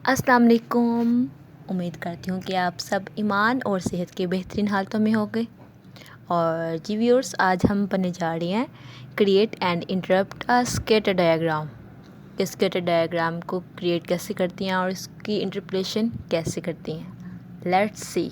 अस्सलाम वालेकुम। उम्मीद करती हूँ कि आप सब ईमान और सेहत के बेहतरीन हालतों में होंगे। और जी व्यूअर्स, आज हम पढ़ने जा रहे हैं create and interrupt a scatter diagram. Scatter diagram को क्रिएट कैसे करती हैं और इसकी इंटरप्रिटेशन कैसे करती हैं। Let's see.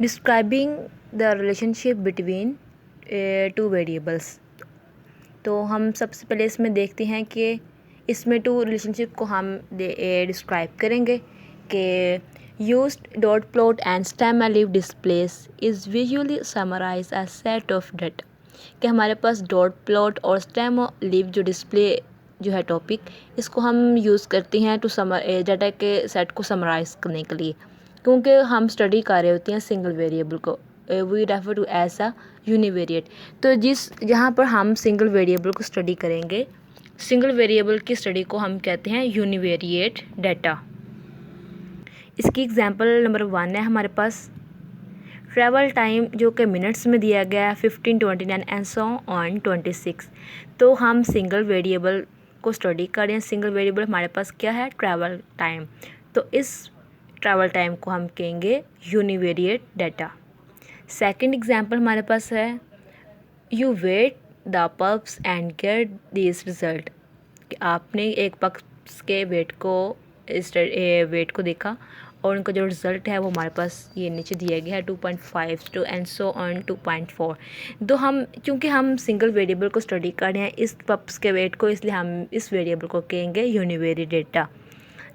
Describing the relationship between two variables. तो हम सबसे पहले इसमें देखते हैं कि इसमें टू रिलेशनशिप को हम डिस्क्राइब करेंगे कि used dot plot and stem leaf displays is visually summarise a set of data. कि हमारे पास डॉट प्लॉट और स्टेम लीव जो डिस्प्ले जो है टॉपिक, इसको हम यूज़ करते हैं टू डाटा के सेट को समराइज़ करने के लिए, क्योंकि हम स्टडी कर रहे होते हैं सिंगल वेरिएबल को। We refer to as a univariate. तो जहाँ पर हम सिंगल वेरिएबल को स्टडी करेंगे, सिंगल वेरिएबल की स्टडी को हम कहते हैं यूनिवेरिएट डाटा। इसकी एग्जांपल नंबर 1 है हमारे पास ट्रैवल टाइम, जो कि मिनट्स में दिया गया है 15, 29 एंड सो ऑन 26। तो हम सिंगल वेरिएबल को स्टडी करें। सिंगल वेरिएबल हमारे पास क्या है? Travel time. तो इस ट्रैवल टाइम को हम कहेंगे यूनिवेरिएट डाटा। सेकंड एग्जांपल हमारे पास है you weight the pubs and get this result. कि आपने एक पक्ष के वेट को देखा और उनका जो रिज़ल्ट है वो हमारे पास ये नीचे दिया गया है 2.52 एंड सो ऑन 2.4। तो हम क्योंकि हम सिंगल वेरिएबल को स्टडी कर रहे हैं इस पप्स के वेट को, इसलिए हम इस वेरिएबल को कहेंगे यूनिवेरिएट डाटा।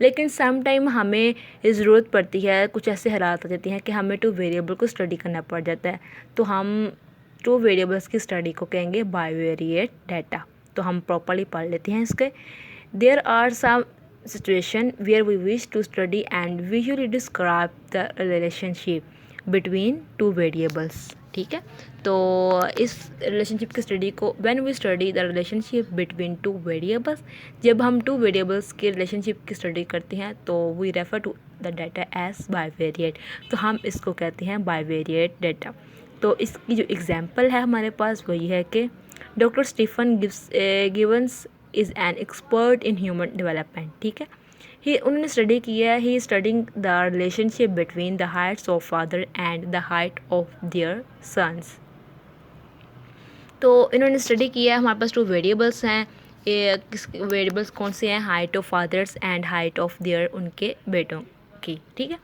लेकिन सम टाइम हमें ज़रूरत पड़ती है, कुछ ऐसे हालात आ जाती हैं कि हमें टू वेरिएबल को स्टडी करना पड़ जाता है, तो हम टू वेरिएबल्स की स्टडी को कहेंगे बाइवेरिएट डाटा। तो हम प्रॉपर्ली पढ़ लेते हैं इसके। There are some situation where we wish to study and visually describe the relationship between two variables. ठीक है, तो इस रिलेशनशिप की स्टडी को when we study the relationship between two variables, जब हम टू वेरिएबल्स के रिलेशनशिप की स्टडी करते हैं तो we refer to the data as bivariate. तो हम इसको कहते हैं बाइवेरिएट डाटा। तो इसकी जो एग्जांपल है हमारे पास वो ये है कि doctor Stephen Givens is an expert in human development. ठीक है, उन्होंने स्टडी किया है, he studying the relationship between the heights of father and the height of their sons. तो इन्होंने स्टडी किया है, हमारे पास टू वेरिएबल्स हैं। किस वेरिएबल्स कौन से हैं? Height of fathers and height of their उनके बेटों की। ठीक है,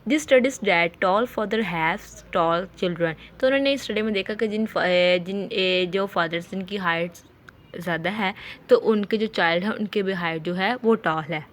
this studies that tall father haves tall children. तो उन्होंने इस स्टडी में देखा कि जो फादर्स जिनकी हाइट ज़्यादा है तो उनके जो चाइल्ड हैं उनके भी हाइट जो है वो टॉल है।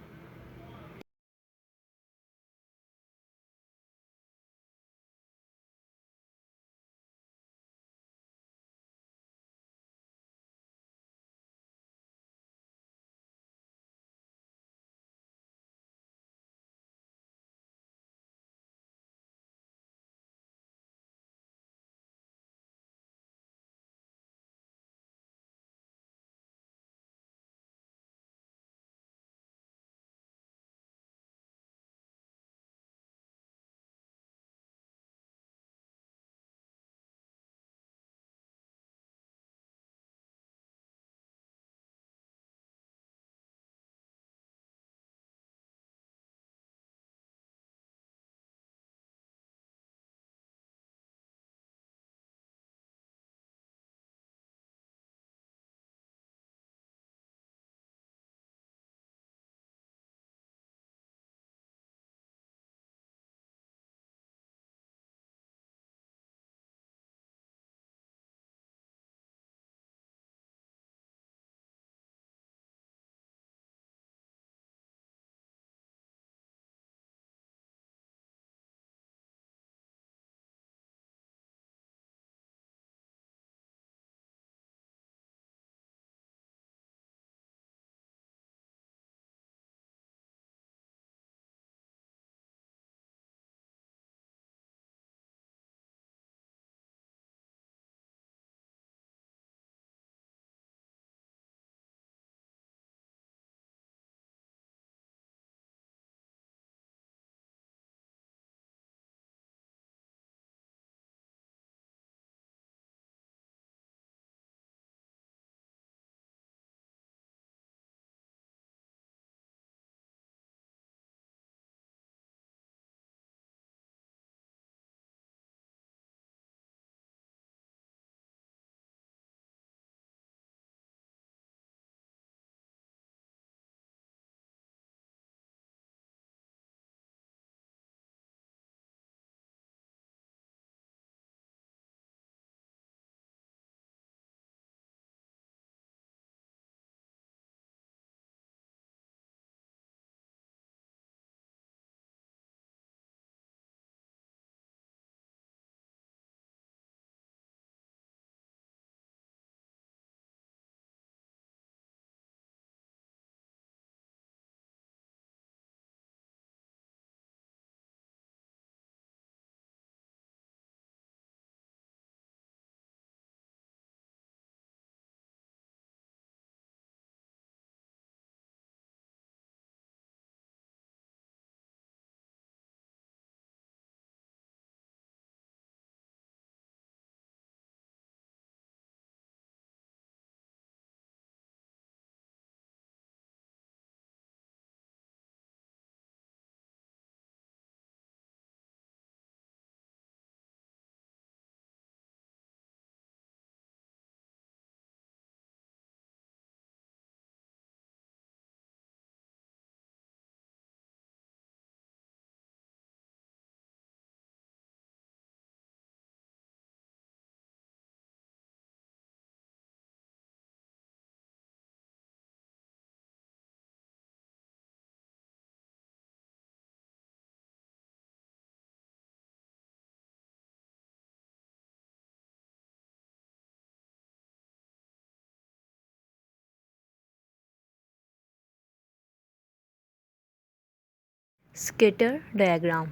Scatter diagram.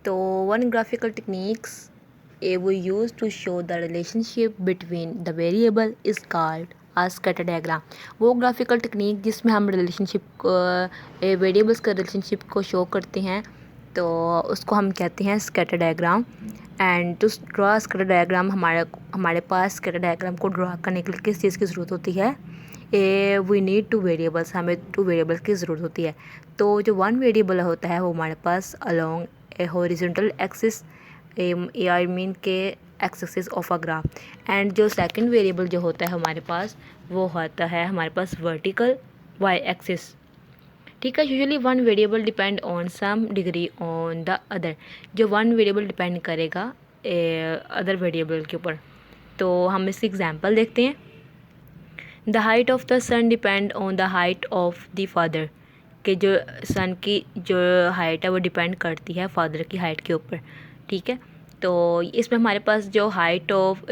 So one graphical techniques we use to show the relationship between the variable is called a scatter diagram. वो ग्राफिकल टेक्निक जिसमें हम रिलेशनशिप वेरिएबल्स का रिलेशनशिप को शो करते हैं तो उसको हम कहते हैं scatter diagram. And to draw scatter diagram हमारे पास स्कैटर डायग्राम को ड्रा करने के लिए किस चीज़ की ज़रूरत होती है? वी नीड टू वेरिएबल्स, हमें टू वेरिएबल्स की ज़रूरत होती है। तो जो वन वेरिएबल होता है वो हमारे पास along a horizontal axis I mean के axis of a graph. And जो सेकंड वेरिएबल जो होता है हमारे पास वो होता है हमारे पास वर्टिकल वाई एक्सिस। ठीक है, usually one variable depend on some degree on the other. जो वन वेरिएबल डिपेंड करेगा अदर वेरिएबल के ऊपर। तो हम इसकी एग्जांपल देखते हैं। The height of the son depend on the height of the father, कि जो सन की जो हाइट है वो डिपेंड करती है फादर की हाइट के ऊपर। ठीक है, तो इसमें हमारे पास जो height of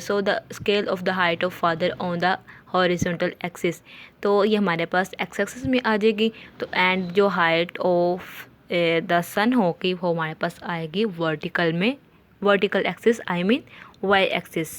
so the scale of the height of father on the horizontal axis, तो ये हमारे पास एक्स एक्सिस में आ जाएगी। तो एंड जो हाइट ऑफ द सन होगी वो हमारे पास आएगी वर्टिकल में, vertical axis I mean Y axis.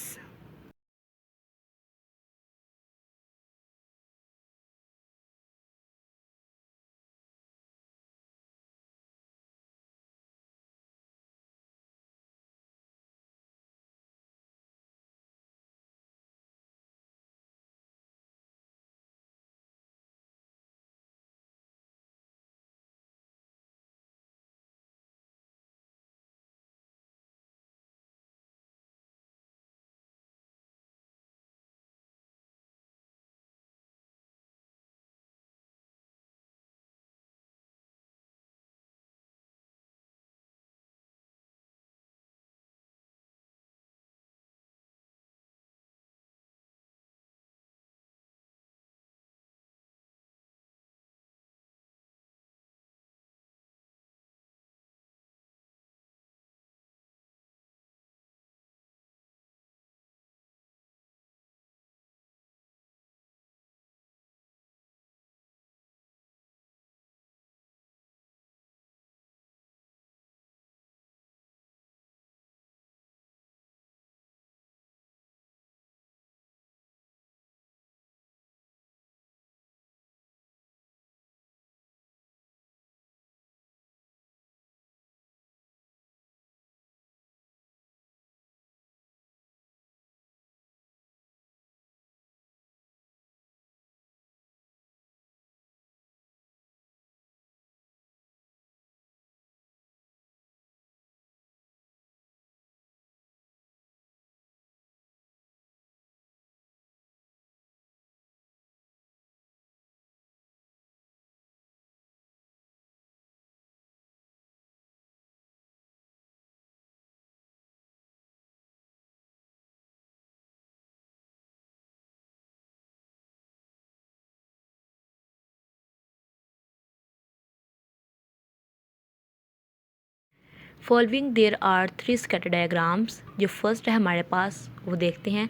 Following there are 3 scatter diagrams. जो फर्स्ट है हमारे पास वो देखते हैं,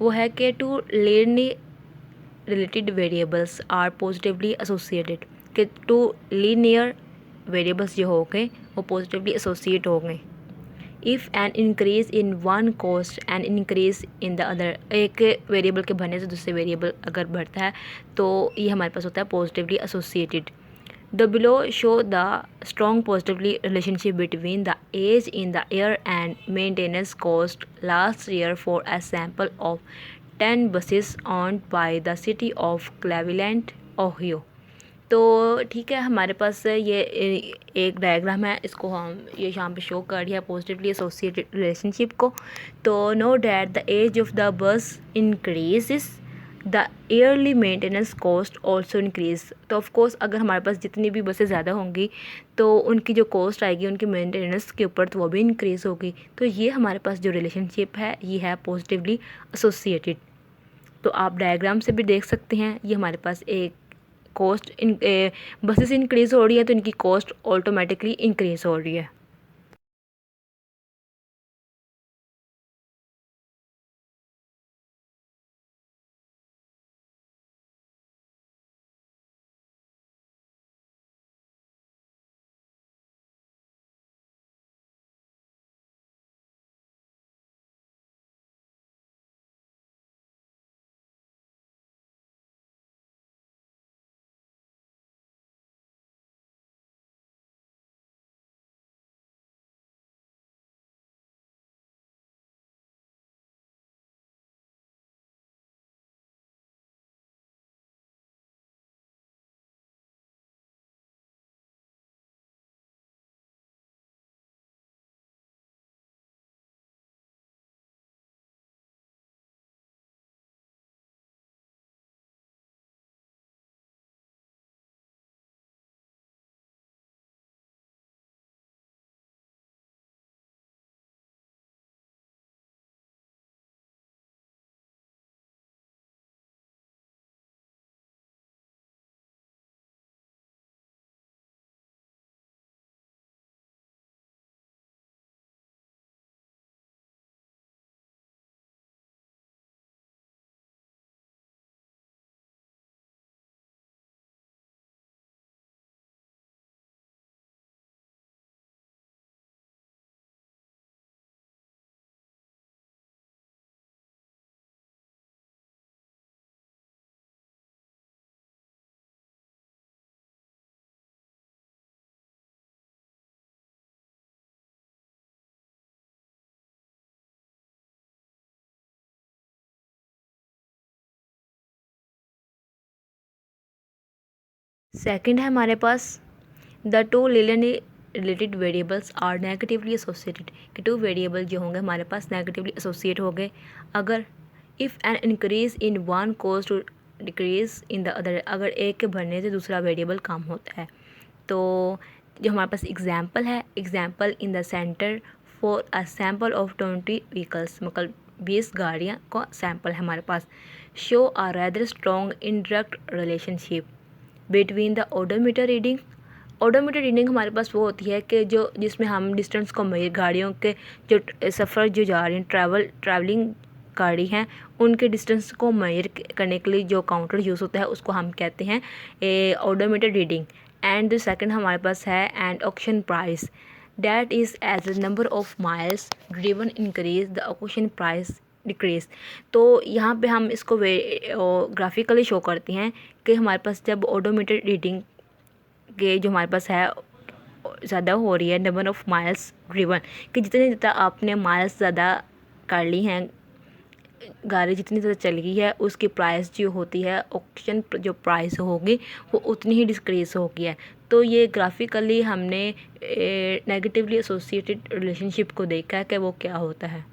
वो है कि two linearly related variables are positively associated, कि टू लीनियर वेरिएबल्स जो हो गए वो पॉजिटिवली एसोसिएट हो गए। If an increase in one cost and increase in the other, एक वेरिएबल के बढ़ने से दूसरे वेरिएबल अगर बढ़ता है तो ये हमारे पास होता है positively associated. The below show the strong positively relationship between the age in the year and maintenance cost last year for a sample of 10 buses owned by the city of Cleveland, Ohio। तो ठीक है, हमारे पास ये एक diagram है, इसको हम ये यहाँ पे शो कर रही है पॉजिटिवली एसोसिएटेड रिलेशनशिप को। तो know that the age of the bus increases the yearly maintenance cost also increase. तो ऑफकोर्स अगर हमारे पास जितनी भी बसें ज़्यादा होंगी तो उनकी जो कॉस्ट आएगी उनकी मेंटेनेंस के ऊपर तो वो भी इंक्रीज़ होगी। तो ये हमारे पास जो रिलेशनशिप है ये है पॉजिटिवली एसोसिएटेड। तो आप डायग्राम से भी देख सकते हैं, ये हमारे पास एक कॉस्ट बसेस इंक्रीज़ हो रही है तो इनकी कॉस्ट ऑटोमेटिकली इंक्रीज़ हो रही है। सेकंड है हमारे पास the two linearly related variables are negatively associated, कि टू वेरिएबल जो होंगे हमारे पास नेगेटिवली एसोसिएट हो गए अगर if an increase in one cause to decrease in the other, अगर एक के बढ़ने से दूसरा वेरिएबल कम होता है। तो जो हमारे पास एग्जांपल है, example in the center for a sample of 20 vehicles, मतलब 20 गाड़ियाँ का सैम्पल है हमारे पास। Show a rather strong indirect relationship between the odometer reading. Odometer reading हमारे पास वो होती है कि जो जिसमें हम डिस्टेंस को मेजर, गाड़ियों के जो सफ़र जो जा रही हैं, ट्रैवलिंग गाड़ी हैं, उनके डिस्टेंस को मेजर करने के लिए जो काउंटर यूज़ होता है उसको हम कहते हैं odometer reading. And the second हमारे पास है and auction price, that is as the number of miles driven increase the auction price decrease. तो यहाँ पे हम इसको ग्राफिकली शो करते हैं कि हमारे पास जब ओडोमीटर रीडिंग के जो हमारे पास है ज़्यादा हो रही है, नंबर ऑफ़ माइल्स ड्रिवन, कि जितने ज़्यादा आपने माइल्स ज़्यादा कर ली हैं, गाड़ी जितनी ज़्यादा चल गई है, उसकी प्राइस जो होती है, ऑक्शन जो प्राइस होगी वो उतनी ही डिक्रीज़ होगी है। तो ये ग्राफिकली हमने नेगेटिवली एसोसिएटेड रिलेशनशिप को देखा है कि वो क्या होता है।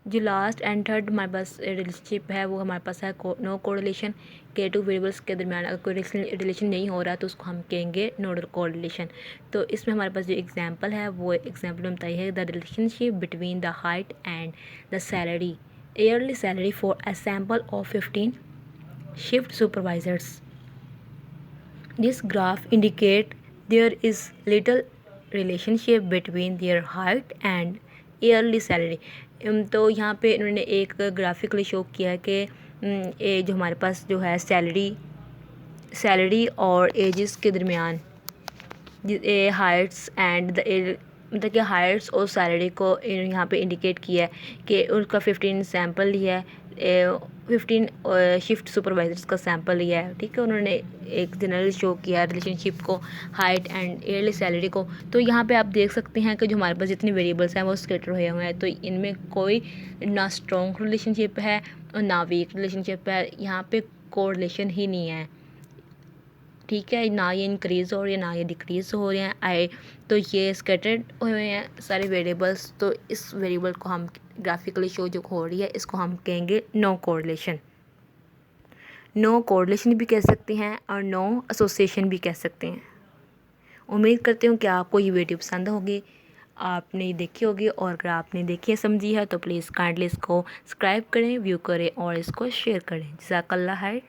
जो लास्ट एंड थर्ड हमारे पास रिलेशनशिप है वो हमारे पास है नो कोरिलेशन, के टू वेरिएबल्स के दरमियान अगर कोई रिलेशन नहीं हो रहा तो उसको हम कहेंगे नो कोरिलेशन। तो इसमें हमारे पास जो एग्जांपल है वो एग्जांपल में बताइए है the relationship between the height and the salary, yearly salary for a sample of 15 shift supervisors. This graph indicate there is little relationship between their height and yearly salary. तो यहाँ पे इन्होंने एक ग्राफिकली शो किया है कि ये जो हमारे पास जो है सैलरी और एजेस के दरमियान हाइट्स एंड द मतलब कि हाइट्स और सैलरी को यहाँ पे इंडिकेट किया है कि उनका 15 सैम्पल लिया है, 15 शिफ्ट सुपरवाइजर्स का सैम्पल लिया है। ठीक है, उन्होंने एक जनरल शो किया रिलेशनशिप को, हाइट एंड ईयरली सैलरी को। तो यहाँ पे आप देख सकते हैं कि जो हमारे पास जितने वेरिएबल्स हैं वो स्कैटर हुए हुए हैं, तो इनमें कोई ना स्ट्रॉन्ग रिलेशनशिप है और ना वीक रिलेशनशिप है, यहाँ पे कोरिलेशन ही नहीं है। ठीक है, ना ये इंक्रीज़ हो रही है ना ये डिक्रीज़ हो रहे हैं तो ये स्कैटर्ड हुए हैं सारे वेरिएबल्स। तो इस वेरिएबल को हम ग्राफिकली शो जो हो रही है इसको हम कहेंगे नो कोरिलेशन। नो कोरिलेशन भी कह सकते हैं और नो एसोसिएशन भी कह सकते हैं। उम्मीद करती हूँ कि आपको ये वीडियो पसंद होगी, आपने देखी होगी, और अगर आपने देखी है समझी है तो प्लीज़ काइंडली इसको सब्सक्राइब करें, व्यू करें और इसको शेयर करें। जज़ाकल्लाह खैर।